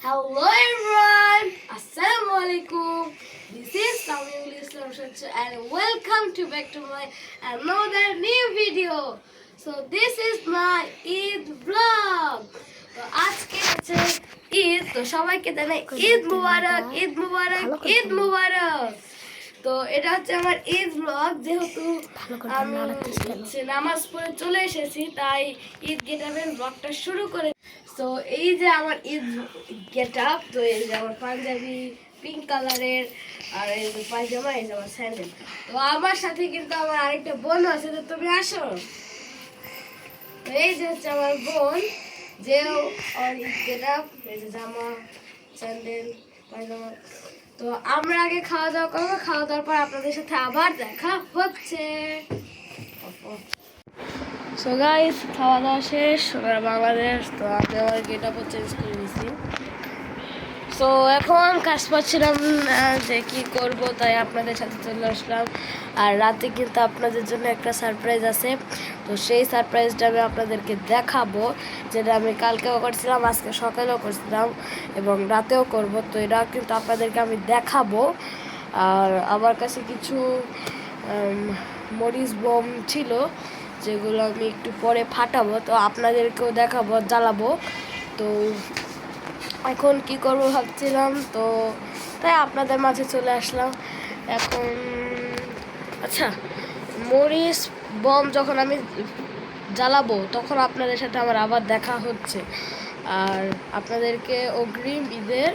Hello everyone, Assalamualaikum. This is Tamimul Islam Shacha and welcome to back to my another new video. So this is my Eid vlog. তো আজকে হচ্ছে ঈদ, তো সবাইকে জানাই ঈদ মুবারক, ঈদ মুবারক, ঈদ মুবারক। তো এটা হচ্ছে আমার ঈদ ব্লগ, যেহেতু আমি নামাজ পড়ে চলে এসেছি তাই ঈদ গেটআপের ব্লগটা শুরু করে। তো এই যে আমার ঈদ গেটআপ, তো এই যে আমার পাঞ্জাবি পিঙ্ক কালারের, আর এই যে পায়জামা, এই যে আমার স্যান্ডেল। তো আমার সাথে কিন্তু আমার আরেকটা বোন আছে, তো তুমি আসো। তো এই যে হচ্ছে আমার বোন, যেও আর ঈদ গেটআপ, এই যে জামা স্যান্ডেল পায়জামা। তো আমরা আগে খাওয়া দাওয়া করবো, খাওয়া দাওয়ার পর আপনাদের সাথে আবার দেখা হচ্ছে। সো গাইস, খাওয়া দাওয়া শেষ, ওরা বাংলাদেশ। তো আমি আমার গেটআপও চেঞ্জ করে নিয়েছি। সো এখন কাজ পাচ্ছিলাম যে কী করবো, তাই আপনাদের সাথে চলে আসলাম। আর রাতে কিন্তু আপনাদের জন্য একটা সারপ্রাইজ আছে, তো সেই সারপ্রাইজটা আমি আপনাদেরকে দেখাবো, যেটা আমি কালকেও করছিলাম, আজকে সকালেও করছিলাম এবং রাতেও করব। তো এটা কিন্তু আপনাদেরকে আমি দেখাবো। আর আমার কাছে কিছু মরিচ বোম ছিল, যেগুলো আমি একটু পরে ফাটাবো, তো আপনাদেরকেও দেখাবো, জ্বালাবো। তো এখন কি করব ভাবছিলাম, তো তাই আপনাদের মাঝে চলে আসলাম এখন। আচ্ছা, মরিচ বম যখন আমি জ্বালাবো তখন আপনাদের সাথে আমার আবার দেখা হচ্ছে। আর আপনাদেরকে অগ্রিম ঈদের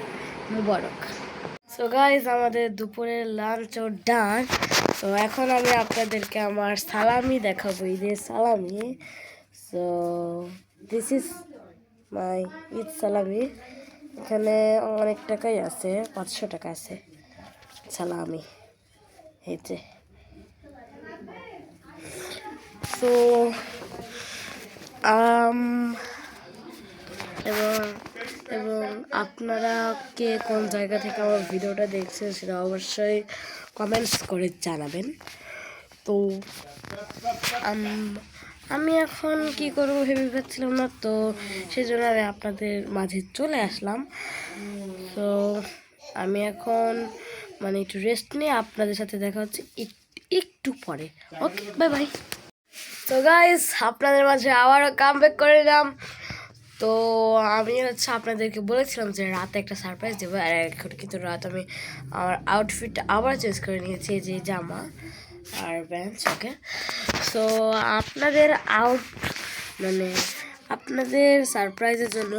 মুবারক। সো গাইজ, আমাদের দুপুরের লাঞ্চ ও ডান। তো এখন আমি আপনাদেরকে আমার সালামি দেখাবো, ঈদের সালামি। So this is my Eid সালামি। এখানে অনেক টাকাই আছে, 500 টাকা আছে সালামি, এই যে। তো এবং এবং আপনারা কে কোন জায়গা থেকে আমার ভিডিওটা দেখছেন সেটা অবশ্যই কমেন্টস করে জানাবেন। তো আমি এখন কি করবো ভেবে পাচ্ছিলাম না, তো সেই জন্য আমি আপনাদের মাঝে চলে আসলাম। তো আমি এখন মানে একটু রেস্ট নিয়ে আপনাদের সাথে দেখা হচ্ছে একটু পরে। ওকে, বাই বাই। তো গাইস, আপনাদের মাঝে আবারও কামব্যাক করে নিলাম। তো আমি হচ্ছে আপনাদেরকে বলেছিলাম যে রাতে একটা সারপ্রাইজ দেবো, আর এখন কিন্তু রাত আমি আমার আউটফিটটা আবার চেঞ্জ করে নিয়েছি, যে জামা আর প্যান্টস। ওকে, সো আপনাদের মানে আপনাদের সারপ্রাইজের জন্য,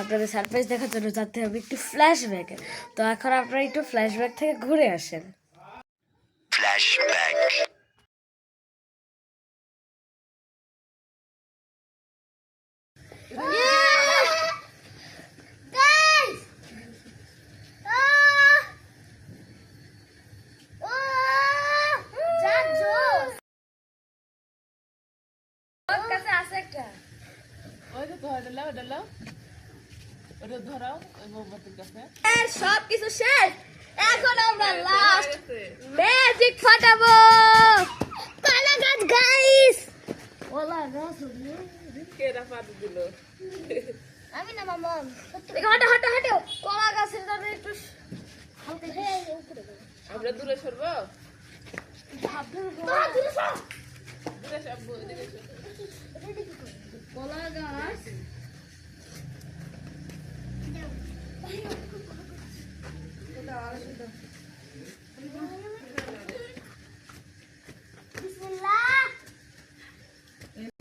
আপনাদের সারপ্রাইজ দেখার জন্য যাতে হবে একটু ফ্ল্যাশব্যাকে। তো এখন আপনারা একটু ফ্ল্যাশব্যাক থেকে ঘুরে আসেন। ফ্ল্যাশব্যাক। সব কিছু শেষ, এখন আমরা লাস্ট ম্যাজিক ফাটাবো। কলা গাছ গাইস, কলা গাছ কেডা ফাটি দিল? আমি না মামা। হাঁটো হাঁটো হাঁটো, কলা গাছের দাঁড়ে একটু হালকা উপরে। আমরা দূরে সরবো, কলা গাছ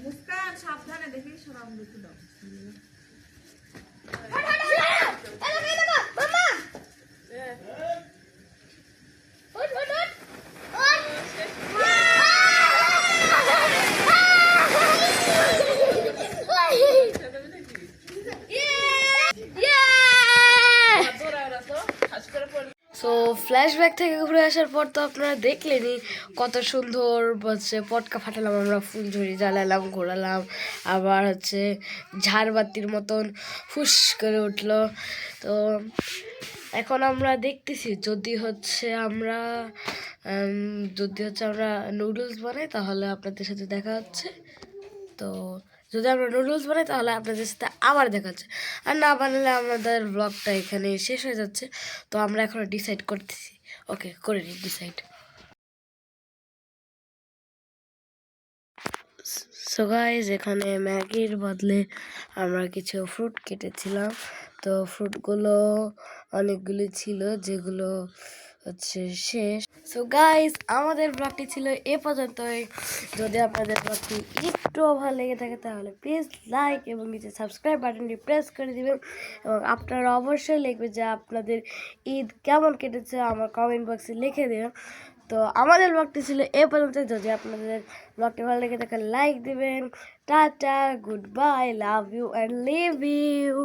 মুস্কান সাবধানে দেখি, সরাম দেখি দাও। সো ফ্ল্যাশব্যাক থেকে ঘুরে আসার পর তো আপনারা দেখলেনই কত সুন্দর হচ্ছে পটকা ফাটালাম আমরা, ফুলঝুরি জ্বালালাম, ঘোরালাম, আবার হচ্ছে ঝাড়বাতির মতন ফুস করে উঠলো। তো এখন আমরা দেখতেছি যদি হচ্ছে আমরা নুডলস বানাই তাহলে আপনাদের সাথে দেখা হচ্ছে। তো যদি আমরা নুডলস বানাই তাহলে আপনাদের সাথে আবার দেখাচ্ছে, আর না বানালে আমাদের ব্লগটা এখানে শেষ হয়ে যাচ্ছে। তো আমরা এখন ডিসাইড করতেছি। ওকে, করে নিই ডিসাইড। সো গাইস, এখানে ম্যাগির বদলে আমরা কিছু ফ্রুট কেটেছিলাম। তো ফ্রুটগুলো অনেকগুলি ছিল, যেগুলো হচ্ছে শেষ। সো গাইস, আমাদের ব্লগটি ছিল এ পর্যন্তই। যদি আপনাদের ব্লগটি একটু ভালো লেগে থাকে তাহলে প্লিজ লাইক এবং নিচে সাবস্ক্রাইব বাটনটি প্রেস করে দিবেন, এবং আপনারা অবশ্যই লিখবেন যে আপনাদের ঈদ কেমন কেটেছে আমার কমেন্ট বক্সে লিখে দিবেন। তো আমাদের ব্লগটি ছিল এ পর্যন্ত। যদি আপনাদের ব্লগটি ভালো লেগে থাকে লাইক দিবেন। Tata, good bye, love you and live you.